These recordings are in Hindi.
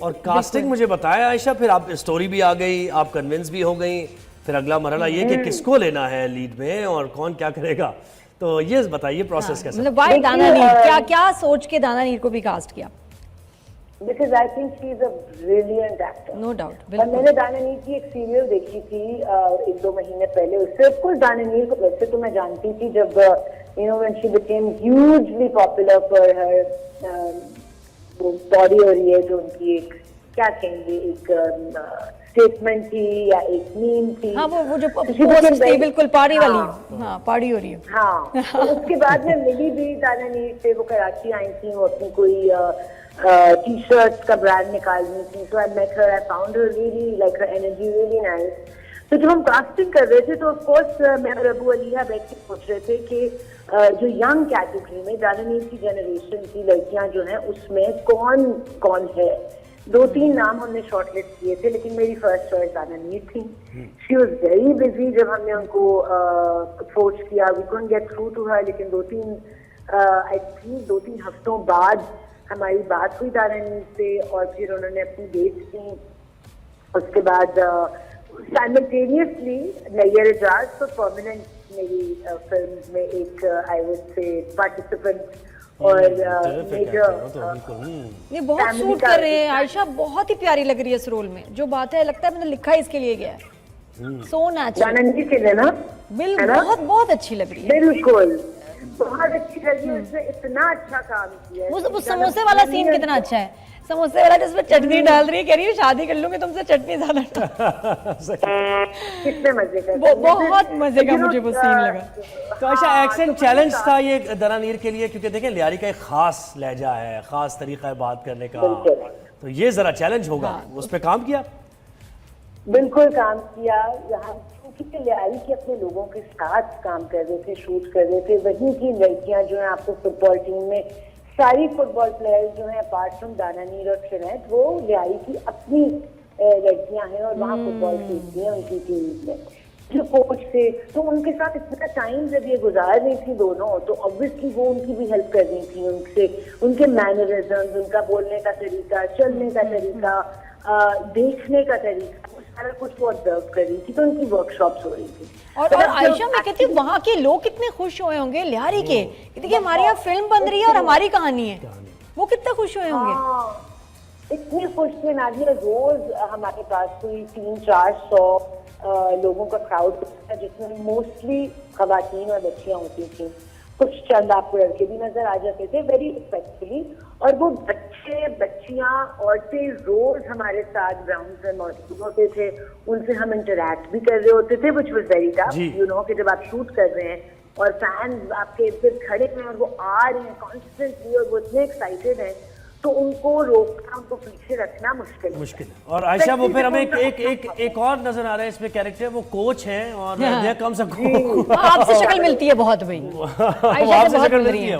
और कास्टिंग मुझे बताया आयशा, फिर आप स्टोरी भी आ गई, आप कन्विंस भी हो गई, फिर अगला मरहला ये कि किसको लेना है लीड में और कौन क्या करेगा, तो ये बताइए प्रोसेस कैसा। मतलब वाई दाना नीर, क्या क्या सोच के दाना नीर को भी कास्ट किया? Because I think she is a brilliant actor. No doubt, और बिल्कुल। मैंने दाना नीर की एक सीरियल देखी थी 1-2 महीने पहले। उससे ऑफ कोर्स दाना नीर को वैसे तो मैं जानती थी, जब when she became hugely popular for her वो बॉडी और ये जो उनकी एक क्या कहेंगे एक स्टेटमेंट थी या एक मीम थी। हाँ, वो जो तो पोस्ट थी बिल्कुल पार्टी वाली। हाँ। हाँ, पार्टी हो रही है। हाँ, तो उसके बाद में मिली भी दाना नीर से, वो कराची आई थी, वो अपनी कोई टी शर्ट का ब्रांड निकालनी थी। So I met her, I found her really like her energy really nice. तो जब हम कास्टिंग कर रहे थे तो ऑफ कोर्स मैं और अबू अलिया बैठ के सोच रहे थे कि जो यंग कैटेगरी में दाना नीर की जनरेशन की लड़कियां जो हैं उसमें कौन कौन है। 2-3 नाम हमने शॉर्टलिस्ट किए थे, लेकिन मेरी फर्स्ट चॉइस दाना नीर थी। शी वॉज वेरी बिजी जब हमने उनको अप्रोच किया, we couldn't get through to her, लेकिन 2-3 हफ्तों बाद हमारी बात हुई दाना नीर से और फिर उन्होंने अपनी डेट्स दी। उसके बाद साइमल्टेनियसली नैयर एजाज तो परमानेंट मेरी फिल्म में एक आई वुड से पार्टिसिपेंट और ये बहुत सूट कर रहे हैं। आयशा बहुत ही प्यारी लग रही है इस रोल में। जो बात है लगता है मैंने लिखा ही इसके लिए गया है। So natural. दाना नीर के लिए ना बिल्कुल, बहुत बहुत अच्छी लग रही है। बिल्कुल बहुत अच्छी लगी। उसने इतना अच्छा काम किया है। वो समोसे वाला सीन कितना अच्छा है। समोसे वाला जिसमें चटनी डाल रही है, कह रही है शादी कर लूंगी तुमसे, चटनी ज्यादा कितने मजे का, बहुत मजे का मुझे वो सीन लगा। तो आयशा एक्सेंट चैलेंज था ये दाना नीर के लिए, क्योंकि देखें लियारी का एक खास लहजा है, खास तरीका है बात करने का, तो ये जरा चैलेंज होगा। उस पर काम किया? बिल्कुल काम किया। यहाँ क्योंकि लियारी के अपने लोगों के साथ काम कर रहे थे, शूट कर रहे थे, वहीं की लड़कियां जो है आपको फुटबॉल टीम में सारी फुटबॉल प्लेयर्स जो हैं अपार्ट फ्रॉम दाना नीर और शरैत, वो लियारी की अपनी लड़कियां हैं और वहाँ फुटबॉल खेलती हैं उनकी टीम में। जो कोच थे तो उनके साथ इतना टाइम जब ये गुजार रही थी दोनों, तो ऑब्वियसली वो उनकी भी हेल्प कर रही थी, उनसे उनके मैनरिज्म्स, उनका बोलने का तरीका, चलने का तरीका, देखने का तरीका, सारा कुछ वो ऑब्जर्व कर रही थी। तो उनकी वर्कशॉप्स हो रही थी। और आयशा मैं कहती हूँ वहाँ के लोग कितने खुश हुए होंगे लियारी के, देखिए हमारे यहाँ फिल्म बन रही है और हमारी कहानी है, वो कितने खुश हुए होंगे। इतने खुश थे नादिया। रोज हमारे पास कोई 300-400 लोगों का क्राउड था, जिसमें मोस्टली खवातीन और बच्चियां होती थी। कुछ चंद आपको लड़के भी नजर आ जाते थे, वेरी रिस्पेक्टफुली। और वो बच्चे, बच्चियां, औरतें रोज हमारे साथ ग्राउंड में मौजूद होते थे, उनसे हम इंटरैक्ट भी कर रहे होते थे, which was very tough, you know, कि जब आप शूट कर रहे हैं और फैंस आपके इर्द खड़े हैं और वो आ रहे हैं कॉन्स्टेंटली और वो इतने एक्साइटेड हैं, तो उनको रोकना, उनको पीछे रखना मुश्किल है। और आयशा वो फिर हमें एक और नजर आ रहा है इसमें कैरेक्टर, वो कोच हैं और कम से कम आपसे शक्ल मिलती है बहुत भाई, आपसे शक्ल मिलती है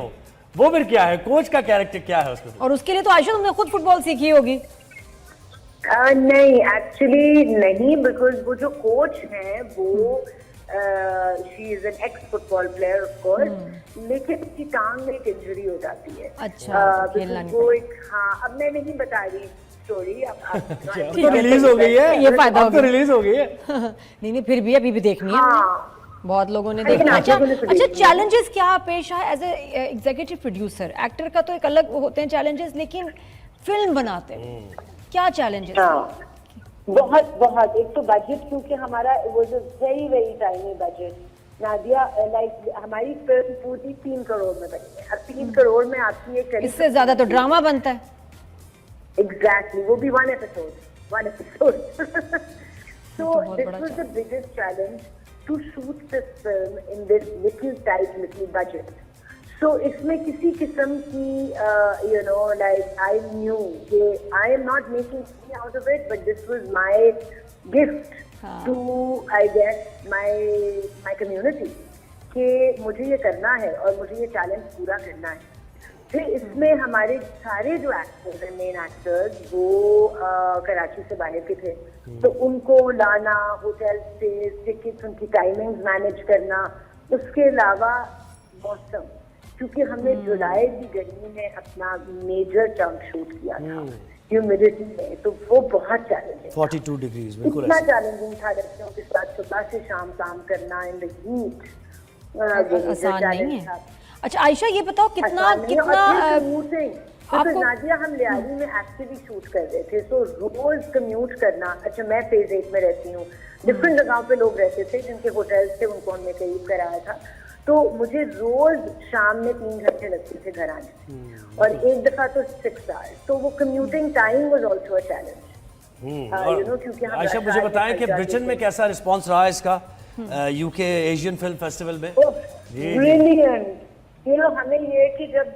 वो फिर क्या है, कोच का कैरेक्टर क्या है उसमें? और उसके लिए तो आयशा तुमने खुद फुटबॉल सीखी होगी। नहीं, एक्चुअली नहीं, बिकॉज वो जो कोच है वो she is an x football player of course, लेकिन उसकी टांग में एक इंजरी हो जाती है। अच्छा, वो एक, हाँ, अब मैं नहीं बता रही स्टोरी, अब तो रिलीज हो गई है, ये फायदा हो तो रिलीज हो गई है। नहीं फिर भी अभी भी देखनी है। बहुत लोगों ने देखा। अच्छा चैलेंजेस क्या पेश आए as a executive producer? Actor का तो एक अलग होते हैं चैलेंजेस, लेकिन फिल्म बनाते हैं क्या चैलेंजेस? बहुत बहुत। एक तो बजट, क्योंकि हमारा वो जो very very tiny budget Nadia, like हमारी फिल्म पूरी 3 करोड़ में बनी है। अब 3 करोड़ में आपकी एक, इससे ज्यादा तो ड्रामा बनता है। एग्जैक्टली, वो भी one episode so this was the biggest challenge, to shoot this film in this little budget. So इसमें किसी किस्म की you know, like I knew that I am not making money out of it, but this was my gift to, I guess, my community, कि मुझे ये करना है और मुझे ये चैलेंज पूरा करना है। फिर इसमें हमारे सारे जो एक्टर्स हैं, मेन एक्टर्स, वो कराची से बाहर के थे, तो उनको लाना, होटल स्टे, टिकट्स, उनकी टाइमिंग्स मैनेज करना, उसके अलावा मौसम, क्योंकि हमने जुलाई की गर्मी में अपना मेजर चंक शूट किया था, ह्यूमिडिटी में, तो वो बहुत चैलेंजिंग। 42 डिग्रीज, बिल्कुल इतना ऐसे। चैलेंजिंग था लड़कियों के साथ सुबह से शाम काम करना इन द हीट, आसान नहीं है। अच्छा आयशा ये बताओ कितना आपको नाजिया, हम लियारी में एक्चुअली शूट कर रहे थे, तो रोज कम्यूट करना। अच्छा मैं फेज 8 में रहती हूँ, डिफरेंट जगहों पे लोग रहते थे जिनके होटल्स थे, उनको हमने करीब कराया था, तो मुझे रोज शाम में 3 घंटे लगते थे घर आने, और एक दफा तो 6 आवर्स, तो वो commuting time was also a challenge. क्योंकि आयशा मुझे बताएं कि ब्रिटेन में कैसा रिस्पांस रहा इसका यूके एशियन फिल्म फेस्टिवल में? ब्रिलियंट। हमें ये कि जब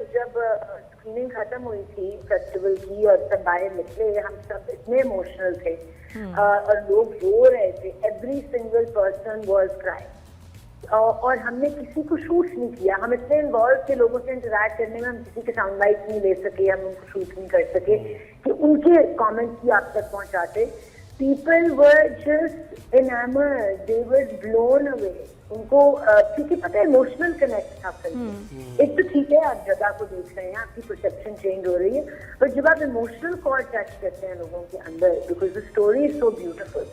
स्क्रीनिंग खत्म हुई थी फेस्टिवल की और सब बाहर निकले, हम सब इतने इमोशनल थे और लोग रो रहे थे, every single person was crying, और हमने किसी को शूट नहीं किया। हम इतने इन्वॉल्व थे लोगों से इंटरैक्ट करने में, हम किसी के साउंड बाइट्स नहीं ले सके, हम उनको शूट नहीं कर सके कि उनके कमेंट्स भी आप तक पहुंचाते। People were just enamored, they were blown away. उनको क्योंकि पता है इमोशनल कनेक्ट था फिल्म। एक तो ठीक है आप जगह को देख रहे हैं, आपकी परसेप्शन चेंज हो रही है, पर जब आप इमोशनल कॉर्ड टच करते हैं लोगों के अंदर, because the story is so beautiful,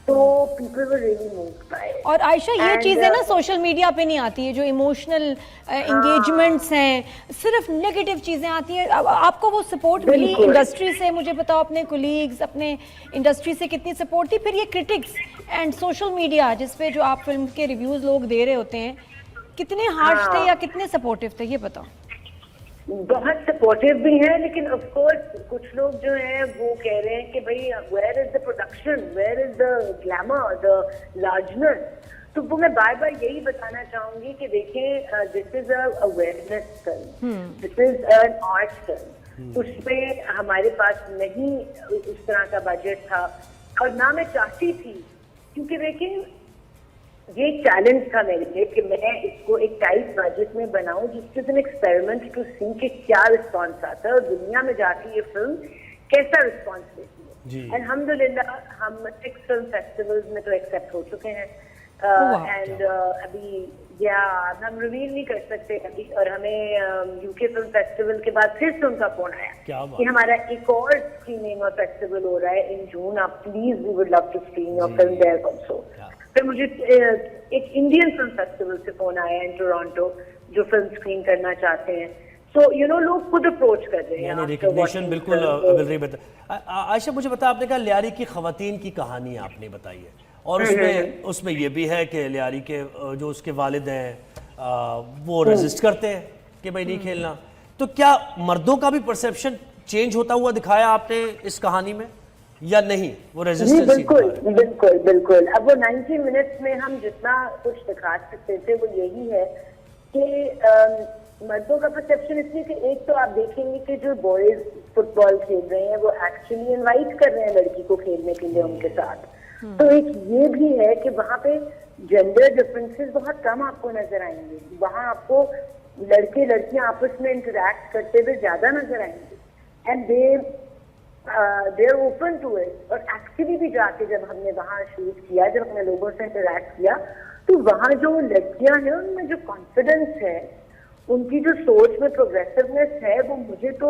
तो people were really moved by it. और आयशा ये चीजें ना सोशल मीडिया पे नहीं आती है, जो इमोशनल एंगेजमेंट्स हैं, सिर्फ नेगेटिव चीजें आती हैं। आपको वो सपोर्ट मिली इंडस्ट्री से? मुझे बताओ अपने कोलीग्स, अपने इंडस्ट्री से कितनी सपोर्ट थी? फिर ये क्रिटिक्स एंड सोशल मीडिया जिस पे जो आप फिल्म के रिव्यूज लोग दे रहे होते हैं, कितने हार्श थे या कितने सपोर्टिव थे, ये बताओ। बहुत सपोर्टिव भी है, लेकिन ऑफ कोर्स कुछ लोग जो हैं वो कह रहे हैं कि भाई where is the production, where is the glamour, the largeness. तो वो मैं बार बार यही बताना चाहूंगी कि देखिए, this is a awareness film, this is an art film. उसमें हमारे पास नहीं उस तरह का बजट था, और ना मैं चाहती थी, क्योंकि देखिए ये चैलेंज था मेरे लिए कि मैं इसको एक टाइट बजट में बनाऊं, जिसके एन एक्सपेरिमेंट टू सी कि क्या रिस्पांस आता है और दुनिया में जाके ये फिल्म कैसा रिस्पांस देती है। अल्हम्दुलिल्लाह हम 6 फिल्म फेस्टिवल्स में तो एक्सेप्ट हो चुके हैं, एंड अभी हम रिवील नहीं कर सकते अभी, और हमें यूके फिल्म फेस्टिवल के बाद फिर से उनका फोन आया कि हमारा एक और स्क्रीनिंग और फेस्टिवल हो रहा है इन जून, आप please we would love to screen your film there also. फिर मुझे एक इंडियन फिल्म फेस्टिवल से फोन आया इन टोरंटो, जो फिल्म स्क्रीन करना चाहते हैं। सो लोग खुद अप्रोच कर रहे हैं, रिकॉग्निशन बिल्कुल मिल रही है। आयशा मुझे बता, आपने कहा लियारी की खवातीन की कहानी आपने बताई है, और उसमें ये भी है कि लियारी के जो उसके वालिद हैं वो रेजिस्ट करते हैं कि भाई नहीं खेलना, तो क्या मर्दों का भी परसेप्शन चेंज होता हुआ दिखाया आपने इस कहानी में या नहीं? वो रेजिस्टेंस बिल्कुल। अब वो 90 मिनट्स में हम जितना कुछ दिखा सकते थे वो यही है कि मर्दों का परसेप्शन इसलिए कि एक तो आप देखेंगे कि जो बॉयज फुटबॉल खेल रहे हैं वो एक्चुअली इनवाइट कर रहे हैं लड़की को खेलने के लिए उनके साथ। तो एक ये भी है कि वहाँ पे जेंडर डिफरेंसेस बहुत कम आपको नजर आएंगे, वहाँ आपको लड़के लड़कियां आपस में इंटरेक्ट करते हुए ज्यादा नजर आएंगे, and they are open to it. और एक्चुअली भी जाके जब हमने वहाँ शूट किया, जब हमने लोगों से इंटरेक्ट किया, तो वहाँ जो लड़कियां हैं उनमें जो कॉन्फिडेंस है, उनकी जो सोच में प्रोग्रेसिवनेस है, वो मुझे तो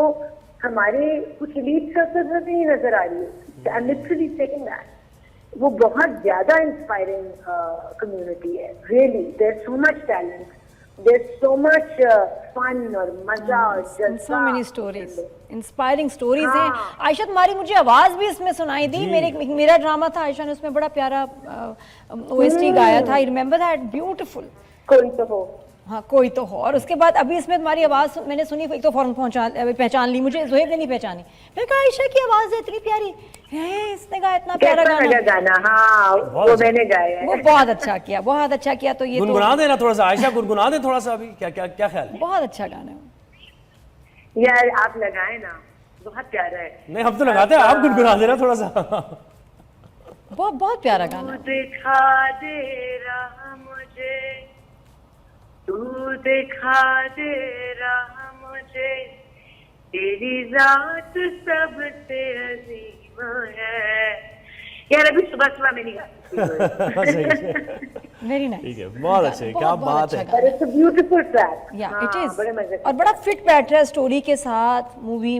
हमारे कुछ एलीट सर्कल्स में भी नहीं नजर आ रही है। I am literally saying that वो बहुत ज्यादा इंस्पायरिंग कम्युनिटी है, really. There is so much talent, there is so much fun और मजा और जज्बा, so many stories, inspiring stories हैं। आयशा तुम्हारी मुझे आवाज भी इसमें सुनाई दी। मेरा ड्रामा था, आयशा ने उसमें बड़ा प्यारा ओएसटी गाया था, आई रिमेंबर दैट, ब्यूटीफुल। कोई तो हो, हाँ कोई तो हो। और उसके बाद अभी इसमें तुम्हारी आवाज मैंने सुनी, एक तो फौरन पहचान ली, मुझे ज़ोहेब ने नहीं पहचानी। मैंने कहा आयशा की आवाज है इतनी प्यारी है, इसने गाया इतना प्यारा गाना। हाँ वो मैंने गाया है, वो बहुत अच्छा किया, बहुत अच्छा किया। तो ये गुनगुना देना थोड़ा सा, आयशा गुनगुना दे थोड़ा सा अभी, क्या ख्याल है? बहुत अच्छा गाना है यार, आप लगाए ना, बहुत प्यारा है। नहीं हम तो लगाते हैं, आप गुनगुना देना थोड़ा सा। बहुत प्यारा गाना। दिखा दे रहा मुझे, तू दिखा दे रहा मुझे, तेरी जात सबसे अजीम है। यार अभी सुबह सुबह मैं नहीं गाती। वेरी नाइस, ठीक है, बहुत अच्छे, क्या बात है। इट्स अ ब्यूटीफुल ट्रैक, या इट इज, और बड़ा फिट बैठ रहा है स्टोरी के साथ मूवी में।